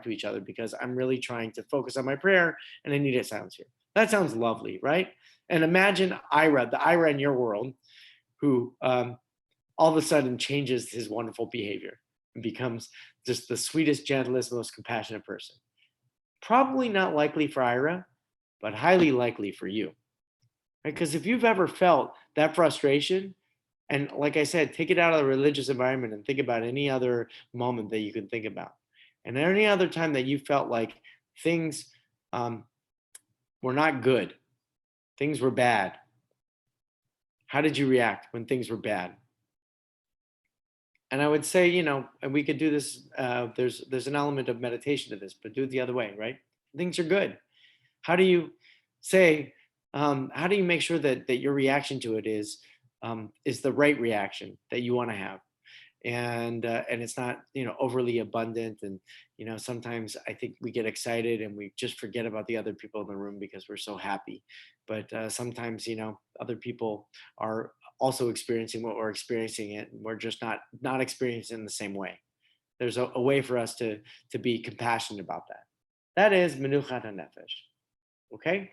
each other, because I'm really trying to focus on my prayer and I need a silence here. That sounds lovely, right? And imagine Ira, the Ira in your world, who all of a sudden changes his wonderful behavior and becomes just the sweetest, gentlest, most compassionate person. Probably not likely for Ira, but highly likely for you. Right? Because if you've ever felt that frustration, and like I said, take it out of the religious environment and think about any other moment that you can think about. And any other time that you felt like things were not good, things were bad. How did you react when things were bad? And I would say, and we could do this, there's an element of meditation to this, but do it the other way, right? Things are good. How do you say, how do you make sure that your reaction to it is the right reaction that you want to have, and it's not overly abundant, and sometimes I think we get excited and we just forget about the other people in the room because we're so happy, but sometimes other people are also experiencing what we're experiencing, and we're just not experiencing in the same way. There's a way for us to be compassionate about that. That is menuchat hanefesh. Okay,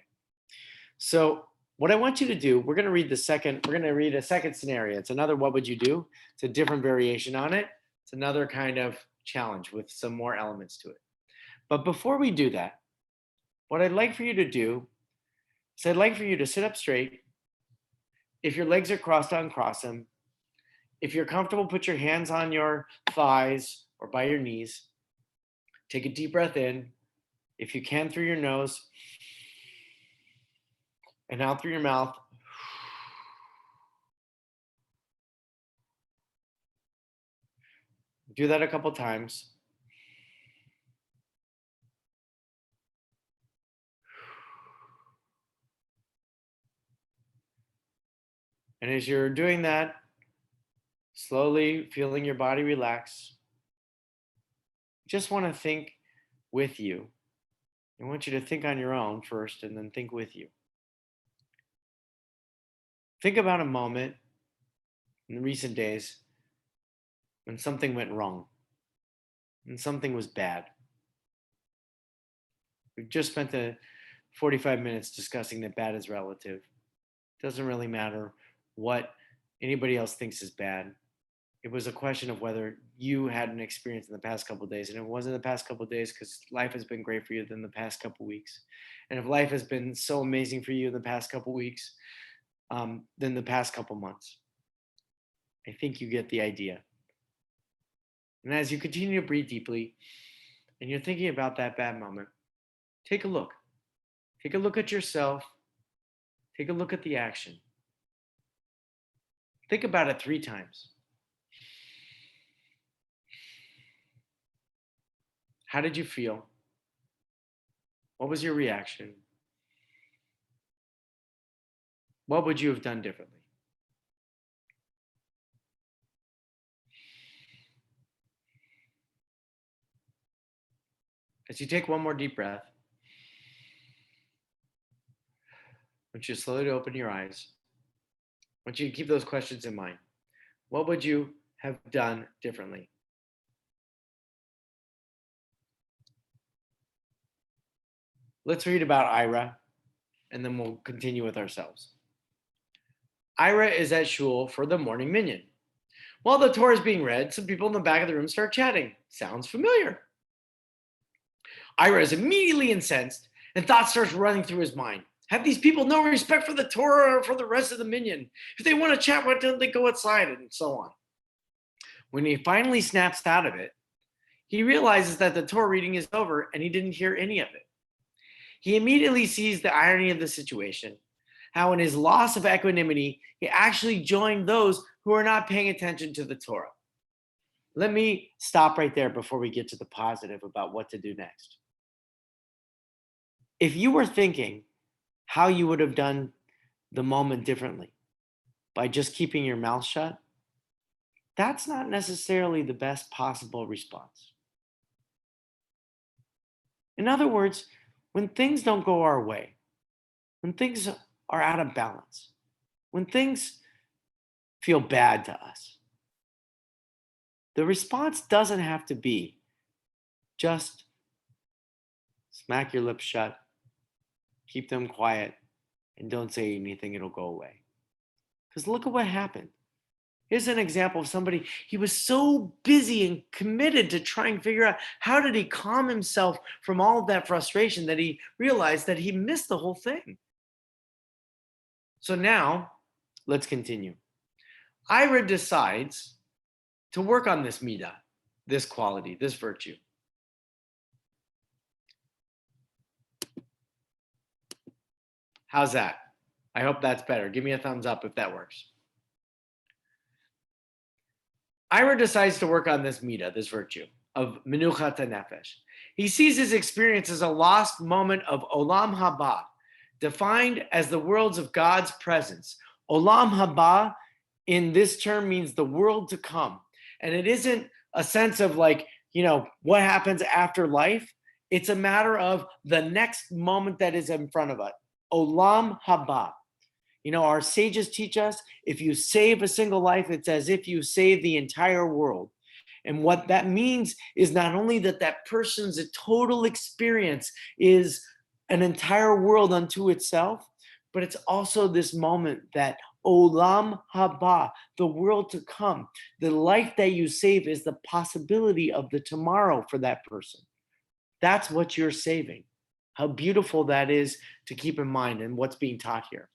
so what I want you to do, we're going to read a second scenario. It's another what would you do? It's a different variation on it. It's another kind of challenge with some more elements to it. But before we do that, what I'd like for you to do is I'd like for you to sit up straight. If your legs are crossed, uncross them. If you're comfortable, put your hands on your thighs or by your knees. Take a deep breath in. If you can, through your nose, and out through your mouth. Do that a couple times. And as you're doing that, slowly feeling your body relax, just want to think with you. I want you to think on your own first and then think with you. Think about a moment in recent days when something went wrong and something was bad. We've just spent 45 minutes discussing that bad is relative. It doesn't really matter what anybody else thinks is bad. It was a question of whether you had an experience in the past couple of days, and it wasn't the past couple of days because life has been great for you than the past couple of weeks. And if life has been so amazing for you in the past couple of weeks, than the past couple months. I think you get the idea. And as you continue to breathe deeply and you're thinking about that bad moment, take a look. Take a look at yourself. Take a look at the action. Think about it 3 times. How did you feel? What was your reaction? What would you have done differently? As you take one more deep breath, I want you to slowly open your eyes. I want you to keep those questions in mind. What would you have done differently? Let's read about Ira, and then we'll continue with ourselves. Ira is at shul for the morning minyan. While the Torah is being read, some people in the back of the room start chatting. Sounds familiar. Ira is immediately incensed, and thought starts running through his mind. Have these people no respect for the Torah or for the rest of the minyan? If they want to chat, why don't they go outside? And so on. When he finally snaps out of it, he realizes that the Torah reading is over and he didn't hear any of it. He immediately sees the irony of the situation, how in his loss of equanimity, he actually joined those who are not paying attention to the Torah. Let me stop right there before we get to the positive about what to do next. If you were thinking how you would have done the moment differently by just keeping your mouth shut, that's not necessarily the best possible response. In other words, when things don't go our way, when things are out of balance, when things feel bad to us, the response doesn't have to be just smack your lips shut, keep them quiet, and don't say anything, it'll go away. Because look at what happened. Here's an example of somebody, he was so busy and committed to try and figure out how did he calm himself from all of that frustration that he realized that he missed the whole thing. So now, let's continue. Ira decides to work on this midah, this quality, this virtue. How's that? I hope that's better. Give me a thumbs up if that works. Ira decides to work on this midah, this virtue of menuchat nefesh. He sees his experience as a lost moment of olam haba, defined as the worlds of God's presence. Olam haba in this term means the world to come. And it isn't a sense of like, what happens after life. It's a matter of the next moment that is in front of us. Olam haba. Our sages teach us if you save a single life, it's as if you save the entire world. And what that means is not only that that person's total experience is an entire world unto itself, but it's also this moment that olam haba, the world to come, the life that you save is the possibility of the tomorrow for that person. That's what you're saving. How beautiful that is to keep in mind and what's being taught here.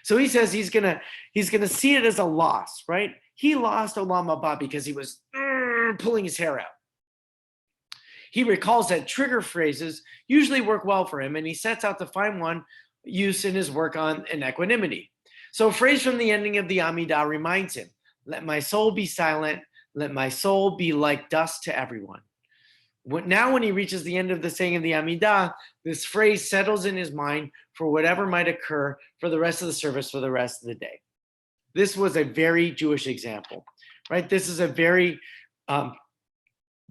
So he says he's gonna see it as a loss, right? He lost olam haba because he was pulling his hair out. He recalls that trigger phrases usually work well for him, and he sets out to find one use in his work on equanimity. So a phrase from the ending of the Amidah reminds him, let my soul be silent, let my soul be like dust to everyone. Now when he reaches the end of the saying of the Amidah, this phrase settles in his mind for whatever might occur for the rest of the service, for the rest of the day. This was a very Jewish example, right? This is a very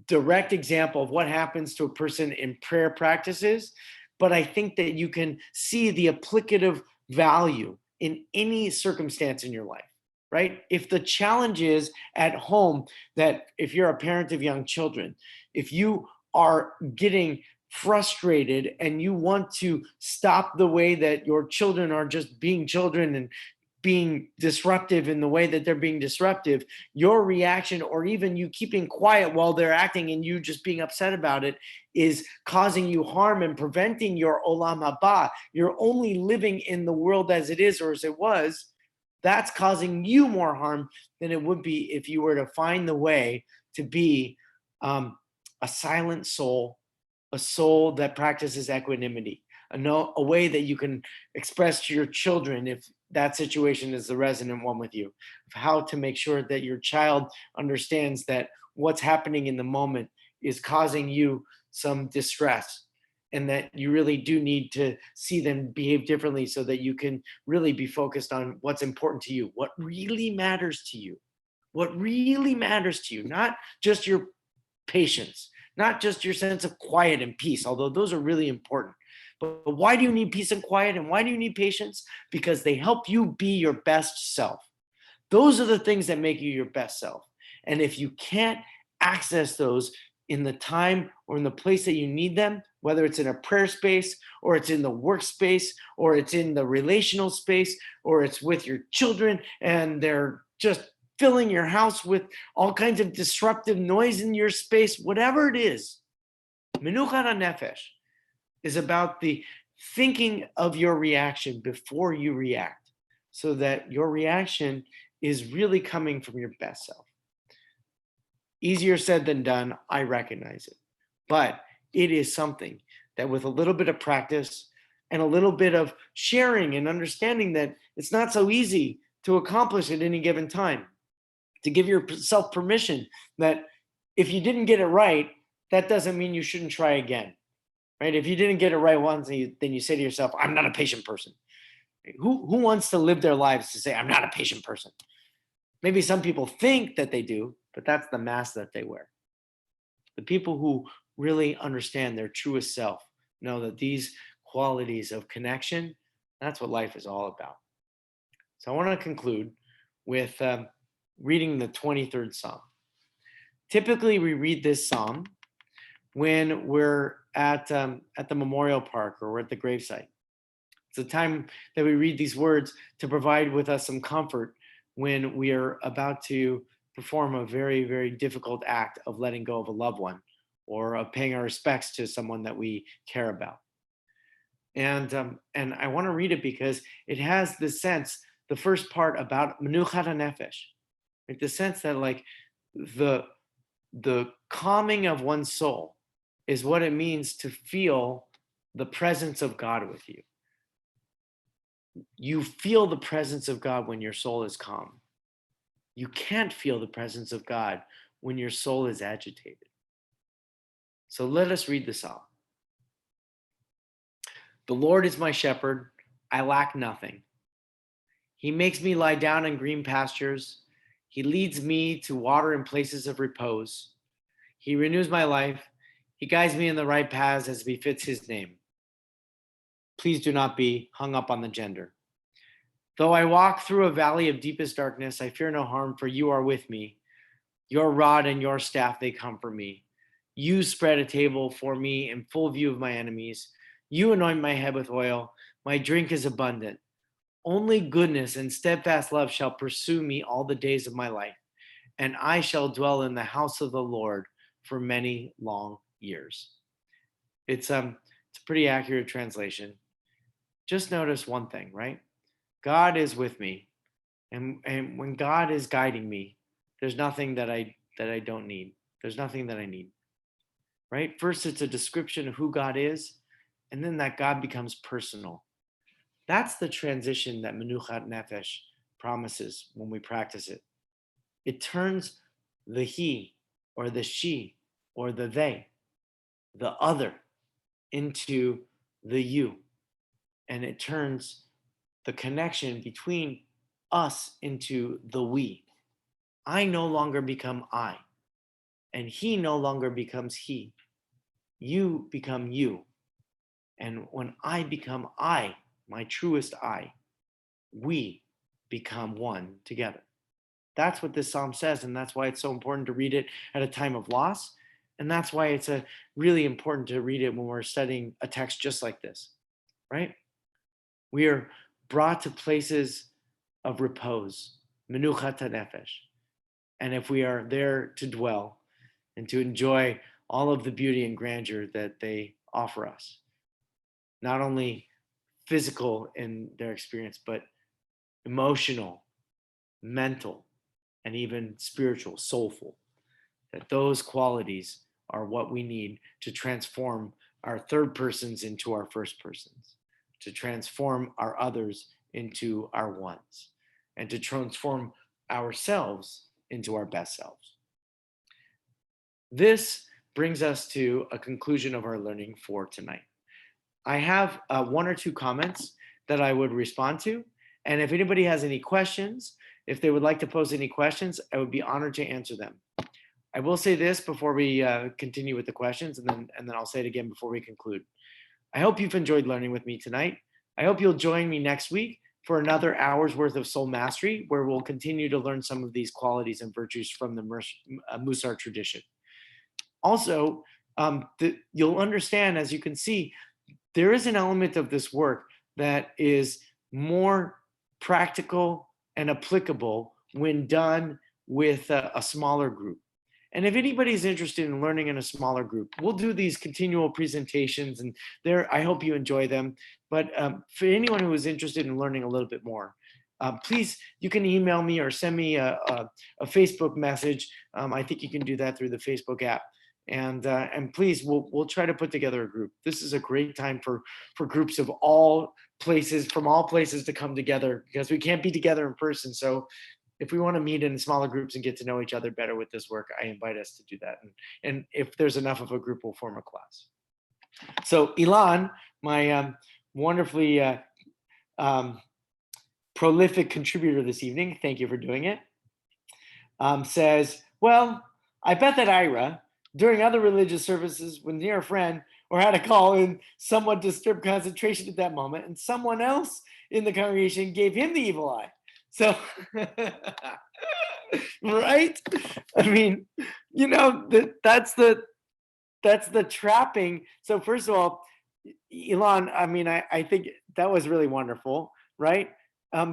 direct example of what happens to a person in prayer practices, but I think that you can see the applicative value in any circumstance in your life, right? If the challenge is at home, that if you're a parent of young children, if you are getting frustrated and you want to stop the way that your children are just being children and being disruptive in the way that they're being disruptive, your reaction or even you keeping quiet while they're acting and you just being upset about it is causing you harm and preventing your olam haba. You're only living in the world as it is or as it was. That's causing you more harm than it would be if you were to find the way to be a silent soul, a soul that practices equanimity, a way that you can express to your children, if that situation is the resonant one with you, of how to make sure that your child understands that what's happening in the moment is causing you some distress. and that you really do need to see them behave differently so that you can really be focused on what's important to you, what really matters to you, what really matters to you, not just your patience, not just your sense of quiet and peace, although those are really important. But why do you need peace and quiet, and why do you need patience? Because they help you be your best self. Those are the things that make you your best self. And if you can't access those in the time or in the place that you need them, whether it's in a prayer space or it's in the workspace or it's in the relational space or it's with your children and they're just filling your house with all kinds of disruptive noise in your space, whatever it is, Menuchat HaNefesh is about the thinking of your reaction before you react so that your reaction is really coming from your best self. Easier said than done, I recognize it. But it is something that with a little bit of practice and a little bit of sharing and understanding that it's not so easy to accomplish at any given time, to give yourself permission that if you didn't get it right, that doesn't mean you shouldn't try again, right? If you didn't get it right once, then you say to yourself, I'm not a patient person. Who wants to live their lives to say, I'm not a patient person? Maybe some people think that they do, but that's the mask that they wear. The people who really understand their truest self know that these qualities of connection, that's what life is all about. So I want to conclude with reading the 23rd Psalm. Typically, we read this Psalm when we're at the memorial park or we're at the gravesite. It's a time that we read these words to provide with us some comfort when we are about to perform a very, very difficult act of letting go of a loved one or of paying our respects to someone that we care about. And I want to read it because it has the sense, the first part about Menuchat HaNefesh, like the sense that like the calming of one's soul is what it means to feel the presence of God with you. You feel the presence of God when your soul is calm. You can't feel the presence of God when your soul is agitated. So let us read the Psalm. The Lord is my shepherd, I lack nothing. He makes me lie down in green pastures. He leads me to water in places of repose. He renews my life. He guides me in the right paths as befits his name. Please do not be hung up on the gender. Though I walk through a valley of deepest darkness, I fear no harm, for you are with me. Your rod and your staff, they comfort me. You spread a table for me in full view of my enemies. You anoint my head with oil. My drink is abundant. Only goodness and steadfast love shall pursue me all the days of my life, and I shall dwell in the house of the Lord for many long years. It's a pretty accurate translation. Just notice one thing, right? God is with me, and when God is guiding me, there's nothing that I don't need. There's nothing that I need. Right? First, it's a description of who God is, and then that God becomes personal. That's the transition that Menuchat Nefesh promises when we practice it. It turns the he or the she or the they, the other, into the you. And it turns the connection between us into the we. I no longer become I, and he no longer becomes he. You become you. And when I become I, my truest I, we become one together. That's what this psalm says, and that's why it's so important to read it at a time of loss. And that's why it's really important to read it when we're studying a text just like this, right? We are brought to places of repose, menuchat nefesh. And if we are there to dwell and to enjoy all of the beauty and grandeur that they offer us, not only physical in their experience, but emotional, mental, and even spiritual, soulful, that those qualities are what we need to transform our third persons into our first persons, to transform our others into our ones, and to transform ourselves into our best selves. This brings us to a conclusion of our learning for tonight. I have one or two comments that I would respond to. And if anybody has any questions, if they would like to pose any questions, I would be honored to answer them. I will say this before we continue with the questions, and then I'll say it again before we conclude. I hope you've enjoyed learning with me tonight. I hope you'll join me next week for another hour's worth of soul mastery, where we'll continue to learn some of these qualities and virtues from the Mussar tradition. Also, you'll understand, as you can see, there is an element of this work that is more practical and applicable when done with a smaller group. And if anybody's interested in learning in a smaller group, we'll do these continual presentations, and I hope you enjoy them. But for anyone who is interested in learning a little bit more, please, you can email me or send me a Facebook message. I think you can do that through the Facebook app. And please, we'll try to put together a group. This is a great time for groups of all places, from all places, to come together, because we can't be together in person. So if we want to meet in smaller groups and get to know each other better with this work, I invite us to do that. And if there's enough of a group, we'll form a class. So Ilan, my wonderfully prolific contributor this evening, thank you for doing it, says, well, I bet that Ira, during other religious services, was near a friend or had a call in somewhat disturbed concentration at that moment, and someone else in the congregation gave him the evil eye. So, right? I mean, that's the trapping. So first of all, Ilan, I mean, I think that was really wonderful, right?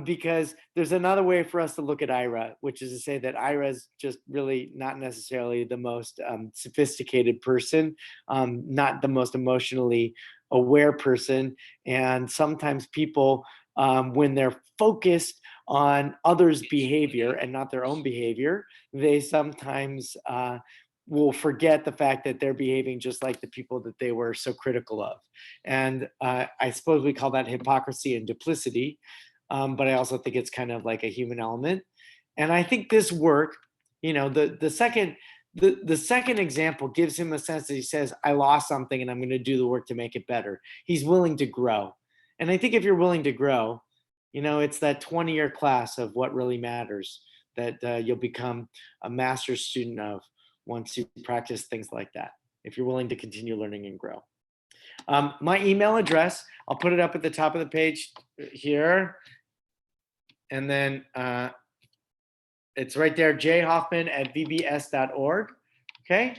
Because there's another way for us to look at Ira, which is to say that Ira is just really not necessarily the most sophisticated person, not the most emotionally aware person. And sometimes people, when they're focused on others' behavior and not their own behavior, they sometimes will forget the fact that they're behaving just like the people that they were so critical of. And I suppose we call that hypocrisy and duplicity. But I also think it's kind of like a human element. And I think this work, the second example gives him a sense that he says, I lost something and I'm going to do the work to make it better. He's willing to grow. And I think if you're willing to grow, it's that 20-year class of what really matters that you'll become a master's student of once you practice things like that, if you're willing to continue learning and grow. My email address, I'll put it up at the top of the page here. And then it's right there, jhoffman@vbs.org. Okay.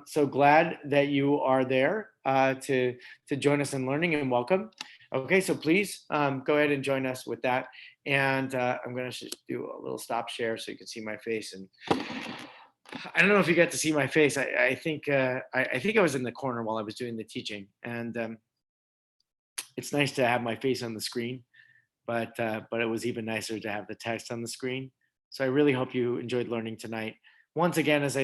So glad that you are there to join us in learning, and welcome. Okay, so please go ahead and join us with that. And I'm going to do a little stop share so you can see my face. And I don't know if you got to see my face. I think I was in the corner while I was doing the teaching, and it's nice to have my face on the screen. But it was even nicer to have the text on the screen. So I really hope you enjoyed learning tonight. Once again, as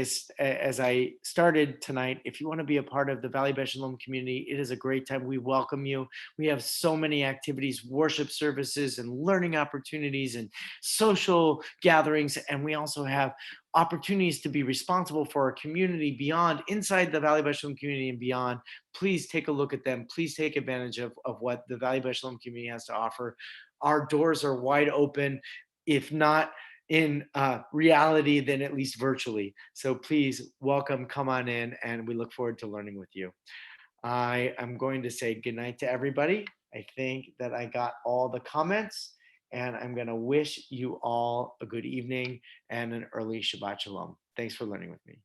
I started tonight, if you want to be a part of the Valley Beth Shalom community, it is a great time. We welcome you. We have so many activities, worship services, and learning opportunities, and social gatherings. And we also have opportunities to be responsible for our community beyond, inside the Valley Beth Shalom community and beyond. Please take a look at them. Please take advantage of what the Valley Beth Shalom community has to offer. Our doors are wide open, if not in reality, then at least virtually. So please welcome, come on in, and we look forward to learning with you. I am going to say goodnight to everybody. I think that I got all the comments, and I'm going to wish you all a good evening and an early Shabbat Shalom. Thanks for learning with me.